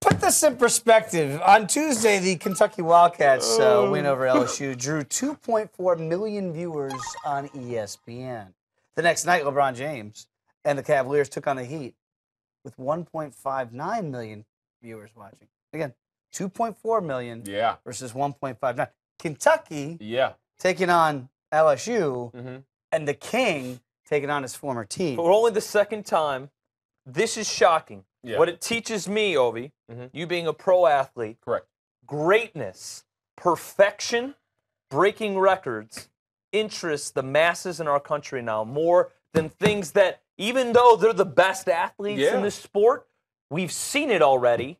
put this in perspective. On Tuesday, the Kentucky Wildcats win over LSU drew 2.4 million viewers on ESPN. The next night, LeBron James and the Cavaliers took on the Heat with 1.59 million viewers watching. Again, 2.4 million versus 1.59. Kentucky taking on LSU and the King taking on his former team. For only the second time, this is shocking. Yeah. What it teaches me, Ovi, you being a pro athlete, greatness, perfection, breaking records, interests the masses in our country now more than things that, even though they're the best athletes in this sport, we've seen it already.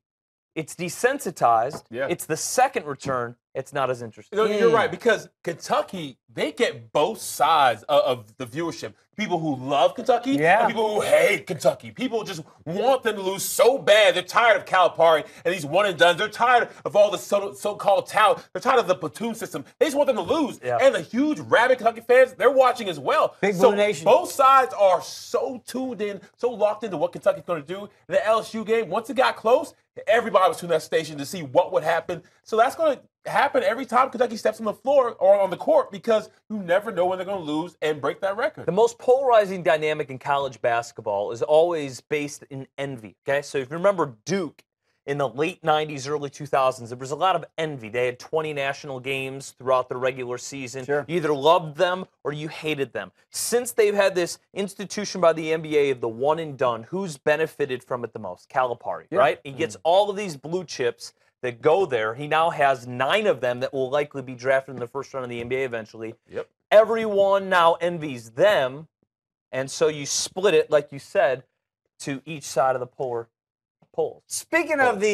It's desensitized. Yeah. It's the second return. It's not as interesting. You're right, because Kentucky, they get both sides of the viewership. People who love Kentucky and people who hate Kentucky. People just want them to lose so bad. They're tired of Calipari and these one-and-dones. They're tired of all the so-called talent. They're tired of the platoon system. They just want them to lose. Yeah. And the huge rabid Kentucky fans, they're watching as well. Big Blue Nation. Both sides are so tuned in, so locked into what Kentucky's going to do. In the LSU game, once it got close, everybody was tuning that station to see what would happen. So that's going to happen every time Kentucky steps on the floor or on the court, because you never know when they're going to lose and break that record. The most polarizing dynamic in college basketball is always based in envy. Okay, so if you remember Duke in the late 90s, early 2000s, there was a lot of envy. They had 20 national games throughout the regular season. Sure. You either loved them or you hated them. Since they've had this institution by the NBA of the one and done, who's benefited from it the most? Calipari, right? He gets all of these blue chips that go there. He now has 9 of them that will likely be drafted in the first round of the NBA eventually. Yep. Everyone now envies them, and so you split it, like you said, to each side of the poles. Speaking of the